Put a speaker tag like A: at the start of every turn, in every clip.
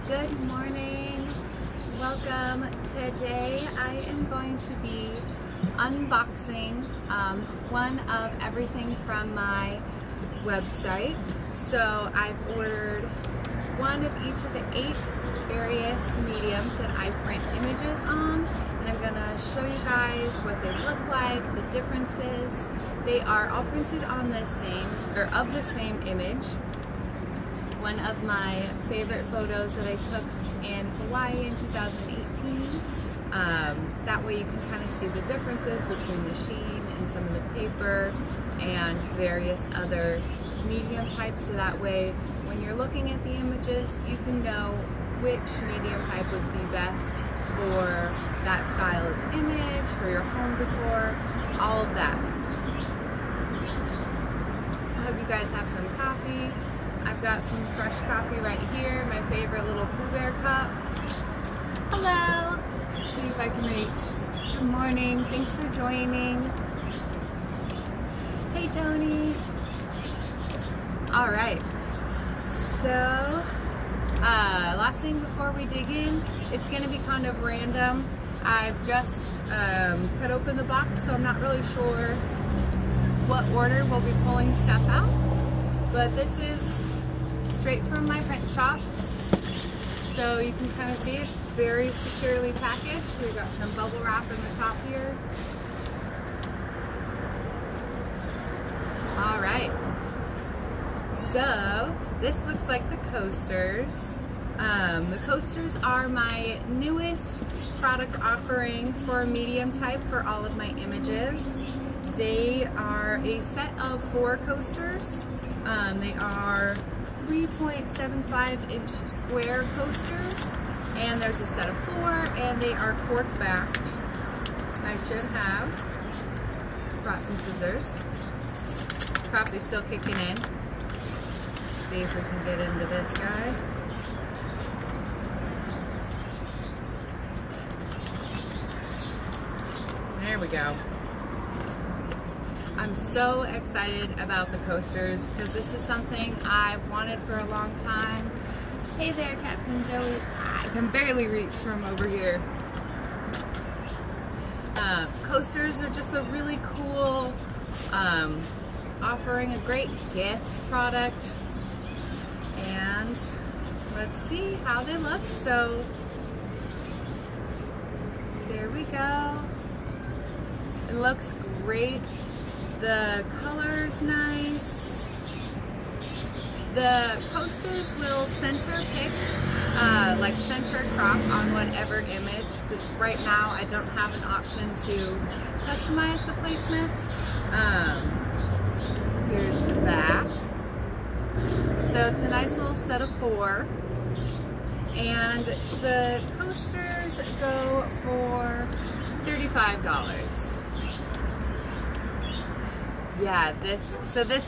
A: Good morning. Welcome. Today I am going to be unboxing one of everything from my website. So I've ordered one of each of the 8 various mediums that I print images on, and I'm going to show you guys what they look like, the differences. They are all printed on the same, or of the same image. One of my favorite photos that I took in Hawaii in 2018. That way you can kind of see the differences between the sheen and some of the paper and various other medium types, so that way when you're looking at the images you can know which medium type would be best for that style of image, for your home decor, all of that. I hope you guys have some coffee. I've got some fresh coffee right here, my favorite little Pooh Bear cup. Hello! Let's see if I can reach. Good morning, thanks for joining. Hey Tony! Alright, so last thing before we dig in, it's going to be kind of random. I've just cut open the box, so I'm not really sure what order we'll be pulling stuff out, but this is straight from my print shop, so you can kind of see it's very securely packaged. We've got some bubble wrap in the top here. Alright, so this looks like the coasters. The coasters are my newest product offering for medium type for all of my images. They are a set of 4 coasters. They are 3.75 inch square coasters, and there's a set of 4, and they are cork backed. I should have brought some scissors. Coffee's still kicking in. Let's see if we can get into this guy. There we go. I'm so excited about the coasters because this is something I've wanted for a long time. Hey there, Captain Joey. I can barely reach from over here. Coasters are just a really cool offering, a great gift product. And let's see how they look. So there we go. It looks great. The color's nice. The coasters will center pick, like center crop on whatever image. Right now I don't have an option to customize the placement. Here's the back. So it's a nice little set of 4. And the coasters go for $35. Yeah, this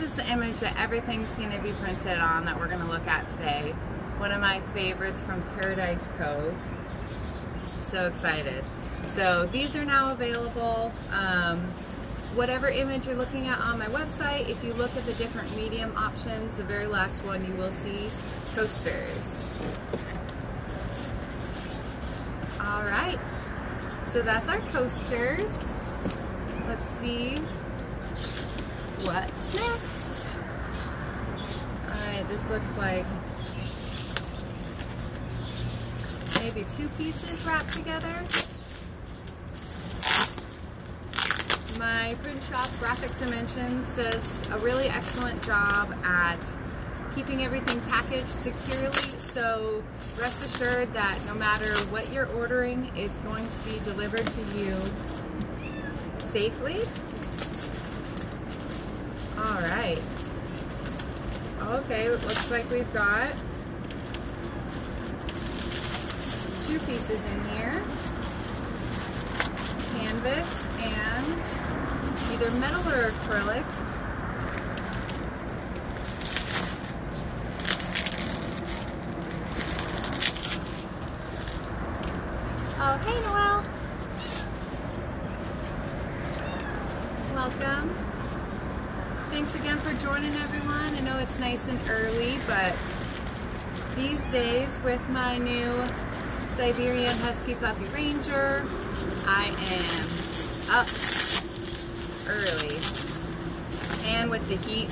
A: is the image that everything's going to be printed on that we're going to look at today. One of my favorites from Paradise Cove. So excited. So these are now available. Whatever image you're looking at on my website, if you look at the different medium options, the very last one you will see coasters. Alright, so that's our coasters. Let's see what's next. Alright, this looks like maybe 2 pieces wrapped together. My print shop, Graphic Dimensions, does a really excellent job at keeping everything packaged securely, so rest assured that no matter what you're ordering, it's going to be delivered to you safely. Alright. Okay, it looks like we've got 2 pieces in here. Canvas and either metal or acrylic. Oh, hey Noelle. Welcome. Thanks again for joining, everyone. I know it's nice and early, but these days with my new Siberian Husky Puppy Ranger, I am up early, and with the heat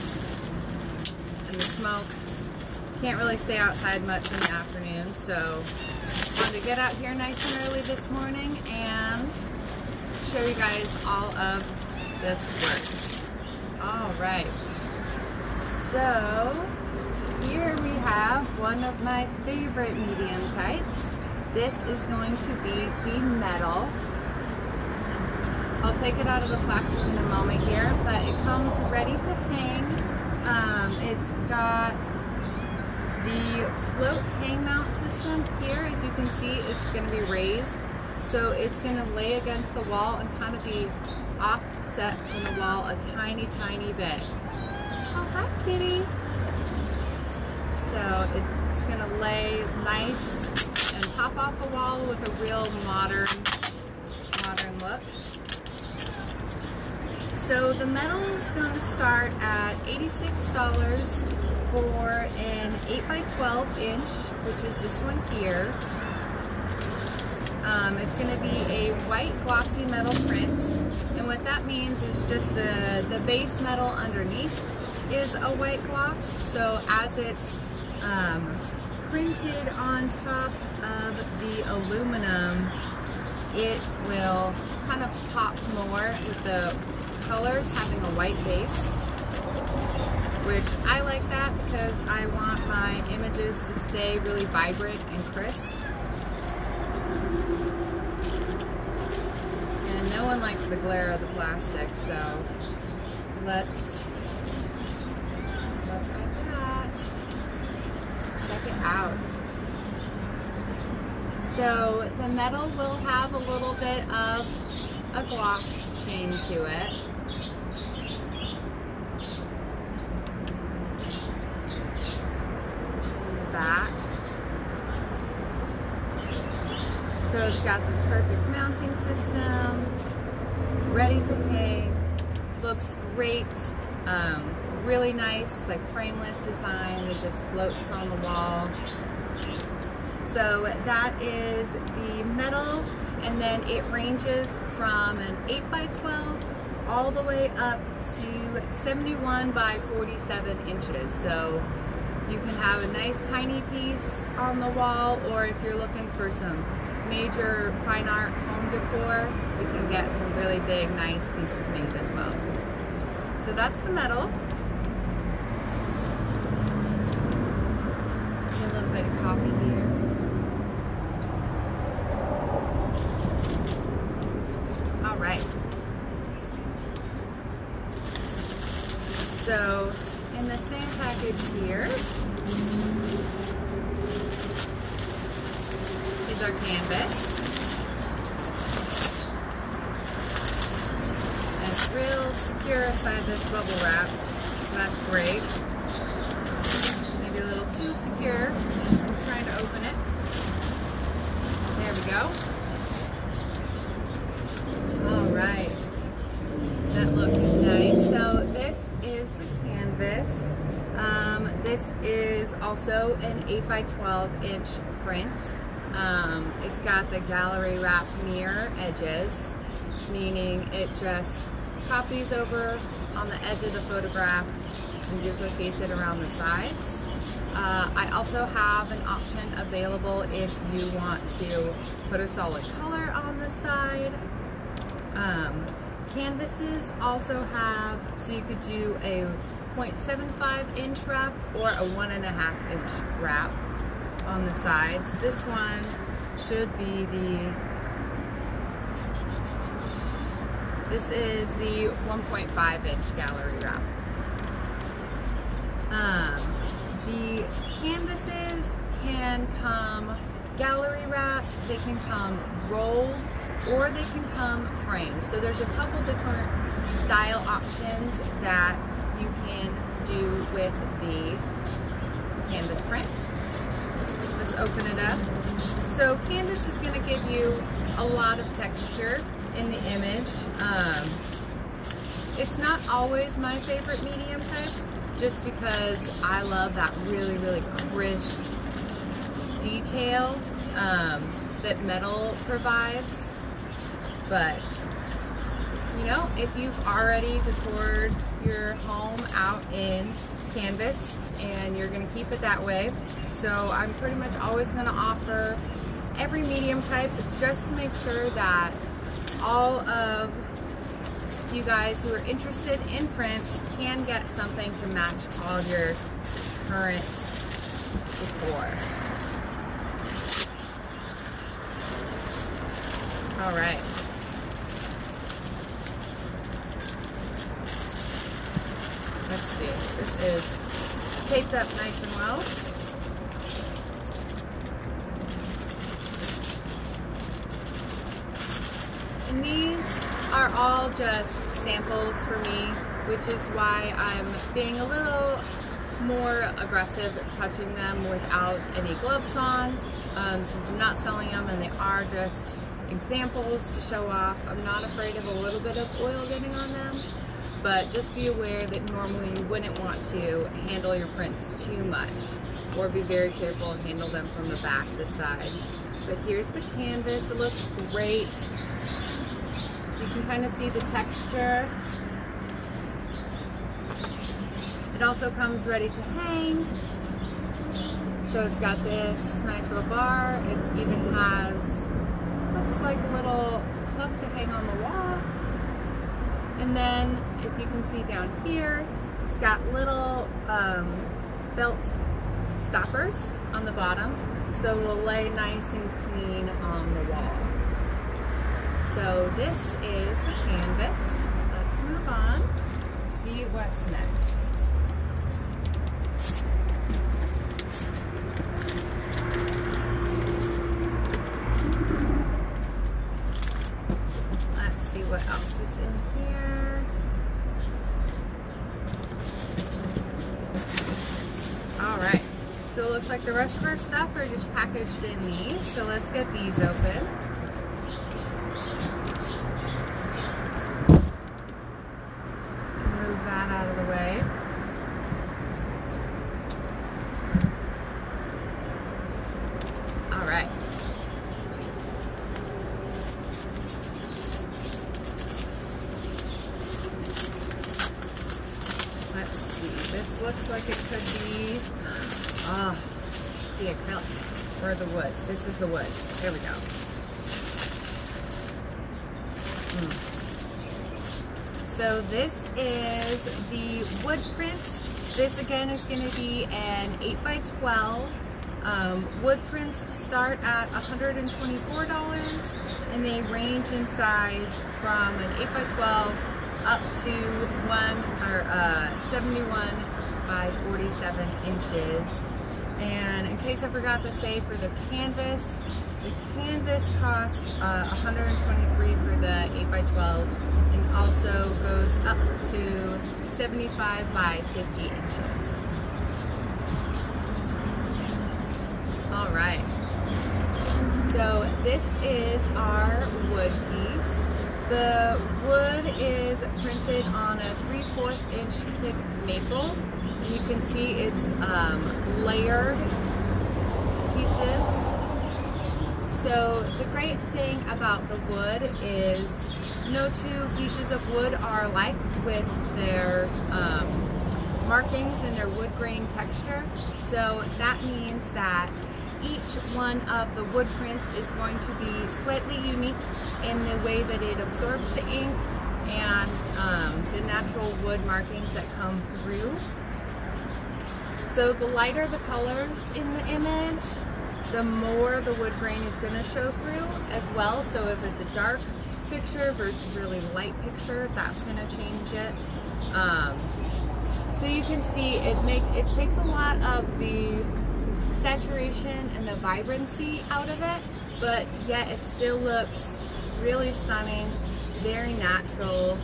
A: and the smoke, can't really stay outside much in the afternoon, so wanted to get out here nice and early this morning and show you guys all of this work. All right, so here we have one of my favorite medium types. This is going to be the metal. I'll take it out of the plastic in a moment here, but it comes ready to hang. It's got the float hang mount system here. As you can see, it's going to be raised, so it's going to lay against the wall and kind of be offset from the wall a tiny bit. Oh, hi kitty. So it's going to lay nice and pop off the wall with a real modern look. So the metal is going to start at $86 for an 8x12 inch, which is this one here. It's going to be a white glossy metal print, and what that means is just the base metal underneath is a white gloss, so as it's printed on top of the aluminum, it will kind of pop more with the colors having a white base, which I like that because I want my images to stay really vibrant and crisp. And no one likes the glare of the plastic, so let's look at that. Check it out. So the metal will have a little bit of a gloss sheen to it. Back. So it's got this perfect mounting system, ready to hang, looks great, really nice, like frameless design that just floats on the wall. So that is the metal, and then it ranges from an 8x12 all the way up to 71 by 47 inches. So you can have a nice tiny piece on the wall, or if you're looking for some major fine art home decor, you can get some really big, nice pieces made as well. So that's the metal. A little bit of copy here. All right. So in the same package here is our canvas. And it's real secure inside this bubble wrap. That's great. Maybe a little too secure. I'm trying to open it. There we go. All right. That looks nice. So this is the canvas. This is also an 8x12 inch print. It's got the gallery wrap mirror edges, meaning it just copies over on the edge of the photograph and duplicates it around the sides. I also have an option available if you want to put a solid color on the side. Canvases also have, so you could do a 0.75 inch wrap or a 1.5 inch wrap on the sides. This one should be this is the 1.5 inch gallery wrap. The canvases can come gallery wrapped, they can come rolled, or they can come framed. So there's a couple different style options that you can do with the canvas print. Let's open it up. So canvas is going to give you a lot of texture in the image. It's not always my favorite medium type, just because I love that really, really crisp detail that metal provides. But you know, if you've already decored your home out in canvas and you're going to keep it that way, so I'm pretty much always going to offer every medium type just to make sure that all of you guys who are interested in prints can get something to match all of your current decor. All right. Let's see. This is taped up nice and well. And these are all just samples for me, which is why I'm being a little more aggressive touching them without any gloves on, since I'm not selling them and they are just examples to show off. I'm not afraid of a little bit of oil getting on them, but just be aware that normally you wouldn't want to handle your prints too much, or be very careful and handle them from the back, the sides. But here's the canvas. It looks great. You can kind of see the texture. It also comes ready to hang. So it's got this nice little bar. It even has, looks like a little hook to hang on the wall. And then if you can see down here, it's got little felt stoppers on the bottom. So it will lay nice and clean on the wall. So this is the canvas. Let's move on and see what's next. Let's see what else is in here. All right, so it looks like the rest of our stuff are just packaged in these. So let's get these open. This looks like it could be the acrylic or the wood. This is the wood. There we go. So this is the wood print. This again is going to be an 8x12. Wood prints start at $124 and they range in size from an 8x12 up to 71 by 47 inches. And in case I forgot to say, for the canvas costs $123 for the 8x12 and also goes up to 75 by 50 inches. All right, so this is our wood piece. The wood is printed on a 3/4 inch thick maple, and you can see it's layered pieces. So the great thing about the wood is no two pieces of wood are alike with their markings and their wood grain texture. So that means that each one of the wood prints is going to be slightly unique in the way that it absorbs the ink and the natural wood markings that come through. So the lighter the colors in the image, the more the wood grain is going to show through as well. So if it's a dark picture versus really light picture, that's going to change it. So you can see it takes a lot of the saturation and the vibrancy out of it, but yet it still looks really stunning, very natural.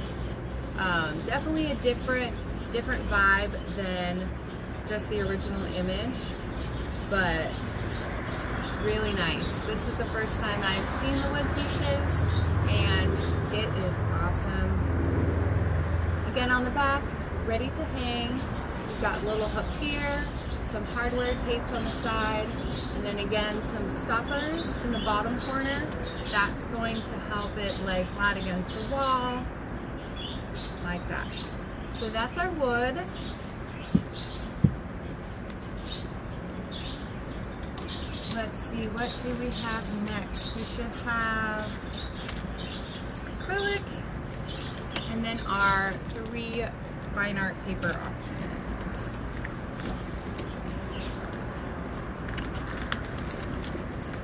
A: Definitely a different vibe than just the original image, but really nice. This is the first time I've seen the wood pieces and it is awesome. Again, on the back, ready to hang. We've got a little hook here, some hardware taped on the side, and then again some stoppers in the bottom corner. That's going to help it lay flat against the wall, like that. So that's our wood. Let's see, what do we have next? We should have acrylic, and then our 3 fine art paper options.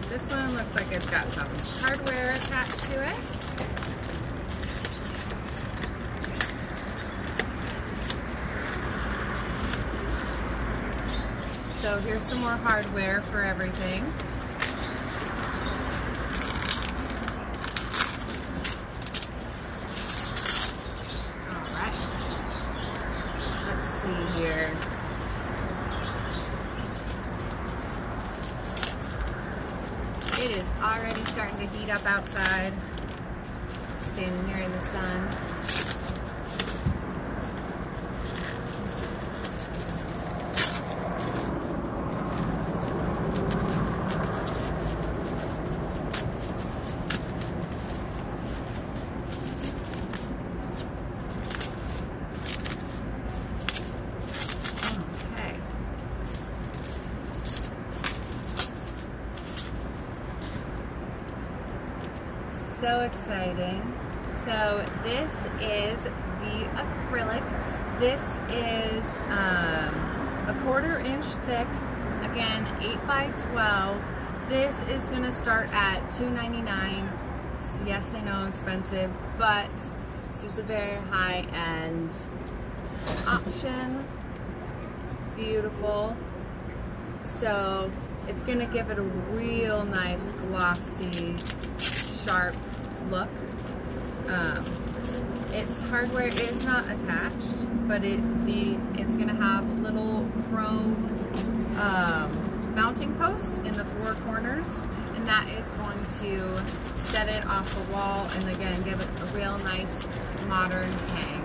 A: This one looks like it's got some hardware attached to it. So here's some more hardware for everything. All right. Let's see here. It is already starting to heat up outside. Standing here in the sun. So exciting. So this is the acrylic. This is a 1/4 inch thick, again 8 by 12. This is gonna start at $2.99. Yes, I know, expensive, but it's just a very high-end option. It's beautiful. So it's gonna give it a real nice glossy, sharp look. Its hardware is not attached, but it's gonna have little chrome mounting posts in the 4 corners, and that is going to set it off the wall and again give it a real nice modern hang.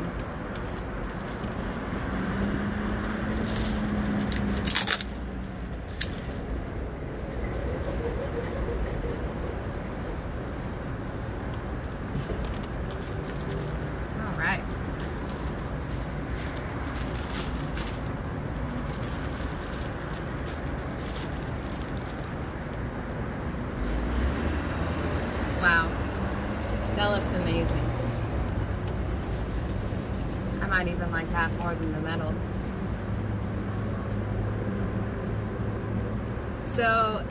A: Wow, that looks amazing. I might even like that more than the metal. So,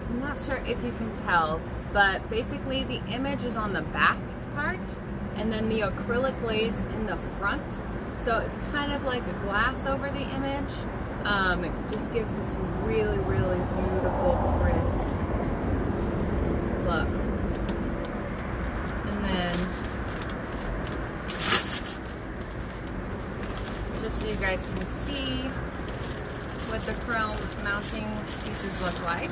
A: I'm not sure if you can tell, but basically the image is on the back part, and then the acrylic lays in the front. So it's kind of like a glass over the image. It just gives it some really, really beautiful, crisp look. And then, just so you guys can see what the chrome mounting pieces look like.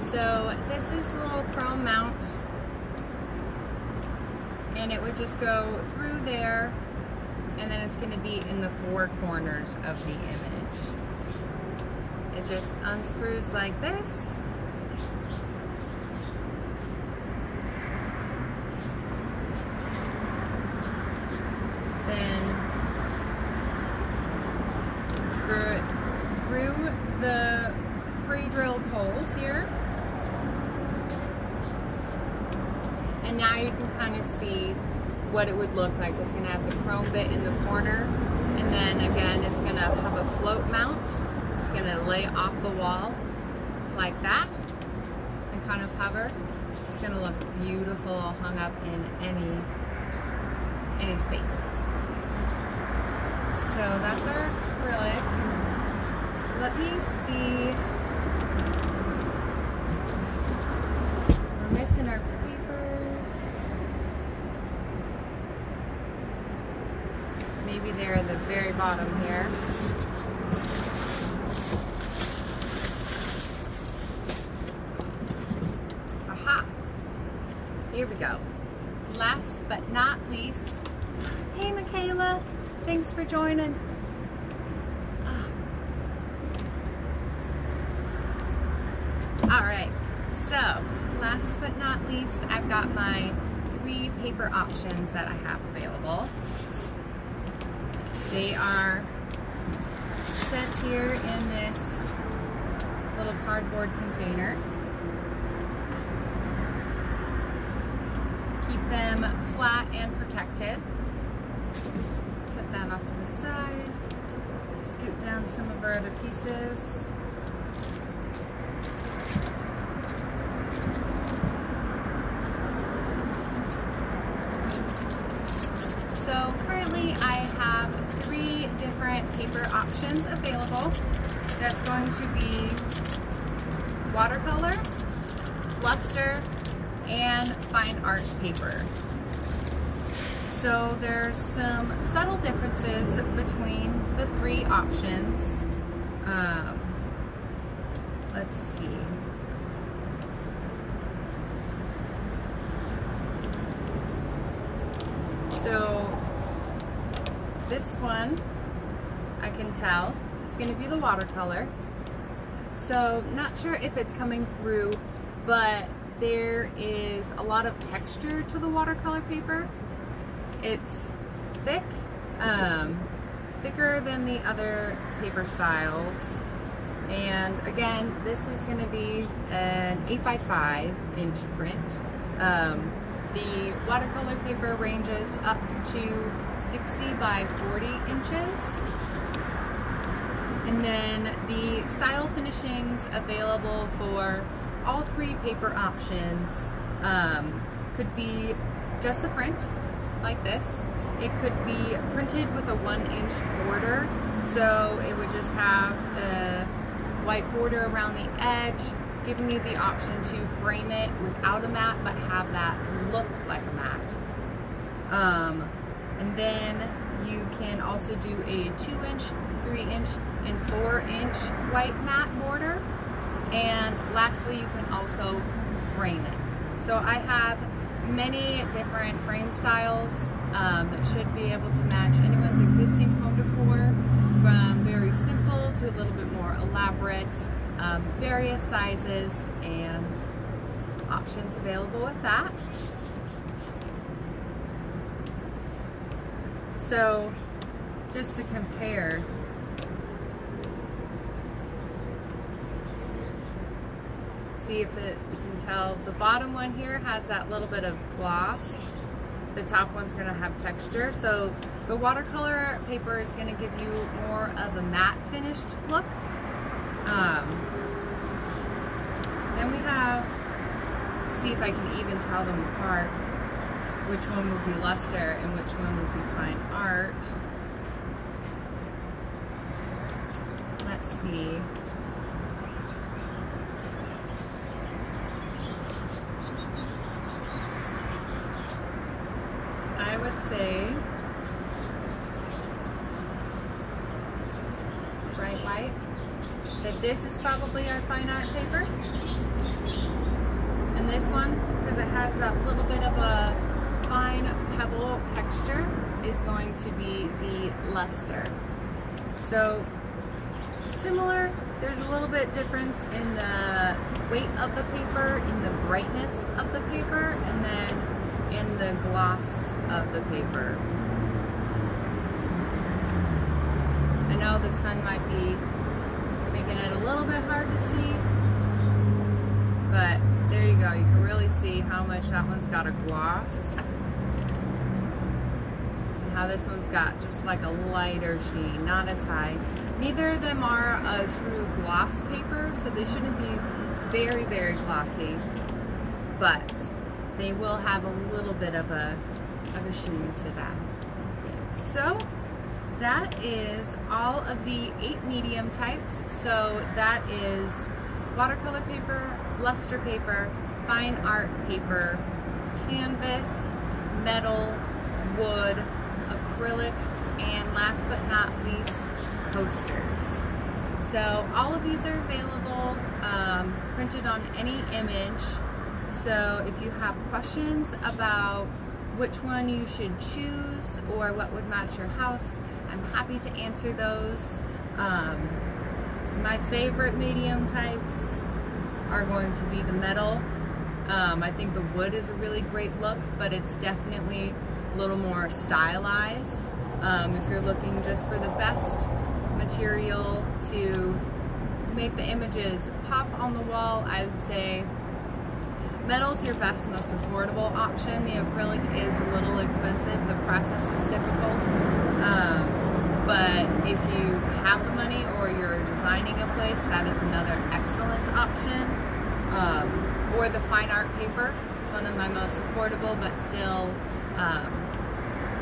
A: So this is the little chrome mount, and it would just go through there, and then it's going to be in the 4 corners of the image. It just unscrews like this. Then screw it through the pre-drilled holes here. And now you can kind of see what it would look like. It's going to have the chrome bit in the corner, and then again it's going to have a float mount. It's going to lay off the wall like that and kind of hover. It's going to look beautiful hung up in any space. So that's our acrylic. Let me see. We're missing our papers. Maybe they're at the very bottom here. here we go. Last but not least, hey Michaela, thanks for joining. Alright, so last but not least, I've got my 3 paper options that I have available. They are set here in this little cardboard container. Keep them flat and protected. Set that off to the side. Scoot down some of our other pieces. So currently I have 3 different paper options available. That's going to be watercolor, luster, and fine art paper. So there's some subtle differences between the 3 options. Let's see. So this one, I can tell, is going to be the watercolor. So not sure if it's coming through, but there is a lot of texture to the watercolor paper. It's thick, thicker than the other paper styles. And again, this is going to be an 8x5 inch print. The watercolor paper ranges up to 60 by 40 inches. And then the style finishings available for all 3 paper options could be just the print, like this. It could be printed with a 1-inch border, so it would just have a white border around the edge, giving you the option to frame it without a mat but have that look like a mat. And then you can also do a 2-inch, 3-inch, and 4-inch white mat border. And lastly, you can also frame it. So I have many different frame styles that should be able to match anyone's existing home decor, from very simple to a little bit more elaborate, various sizes and options available with that. So just to compare, see if you can tell, the bottom one here has that little bit of gloss. The top one's going to have texture. So the watercolor paper is going to give you more of a matte finished look. Then we have, see if I can even tell them apart, which one would be luster and which one would be fine art. Let's see. I would say bright white, that this is probably our fine art paper. And this one, because it has that little bit of a fine pebble texture, is going to be the luster. So similar, there's a little bit difference in the weight of the paper, in the brightness of the paper, and then in the gloss of the paper. I know the sun might be making it a little bit hard to see, but there you go. You can really see how much that one's got a gloss and how this one's got just like a lighter sheen, not as high. Neither of them are a true gloss paper, so they shouldn't be very, very glossy, but they will have a little bit of a sheen to them. So that is all of the 8 medium types. So that is watercolor paper, luster paper, fine art paper, canvas, metal, wood, acrylic, and last but not least, coasters. So all of these are available, printed on any image. So if you have questions about which one you should choose or what would match your house, I'm happy to answer those. My favorite medium types are going to be the metal. I think the wood is a really great look, but it's definitely a little more stylized. If you're looking just for the best material to make the images pop on the wall, I would say metal's your best, most affordable option. The acrylic is a little expensive. The process is difficult. But if you have the money or you're designing a place, that is another excellent option. Or the fine art paper. It's one of my most affordable but still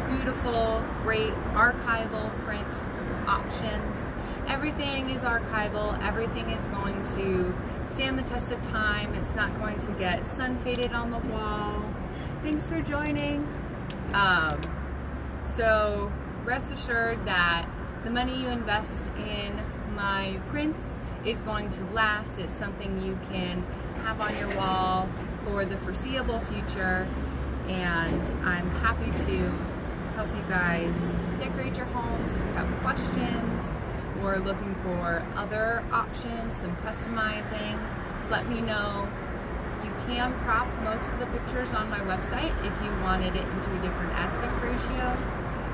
A: beautiful, great archival print options. Everything is archival. Everything is going to stand the test of time. It's not going to get sun faded on the wall. Thanks for joining. So rest assured that the money you invest in my prints is going to last. It's something you can have on your wall for the foreseeable future, and I'm happy to help you guys decorate your homes. If you have questions or looking for other options, some customizing, let me know. You can crop most of the pictures on my website if you wanted it into a different aspect ratio.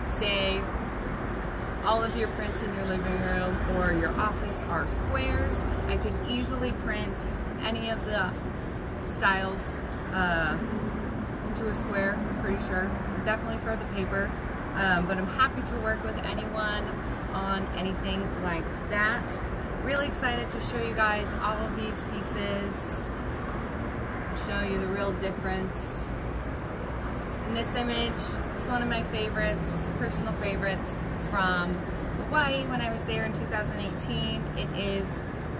A: Say all of your prints in your living room or your office are squares. I could easily print any of the styles into a square, pretty sure. Definitely for the paper, but I'm happy to work with anyone on anything like that. Really excited to show you guys all of these pieces, show you the real difference. In this image, it's one of my favorites, personal favorites from Hawaii when I was there in 2018. It is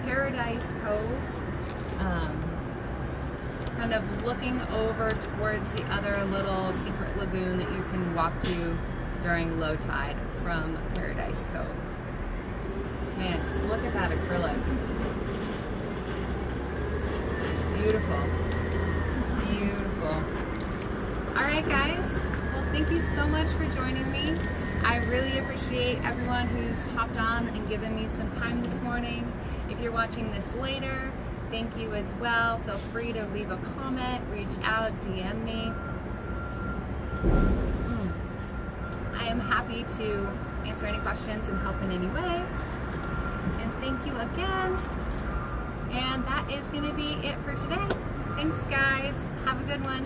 A: Paradise Cove. Kind of looking over towards the other little secret lagoon that you can walk to during low tide from Paradise Cove. Man, just look at that acrylic. It's beautiful. Beautiful. Alright guys, well thank you so much for joining me. I really appreciate everyone who's hopped on and given me some time this morning. If you're watching this later, thank you as well. Feel free to leave a comment, reach out, DM me. I am happy to answer any questions and help in any way. And thank you again. And that is going to be it for today. Thanks guys. Have a good one.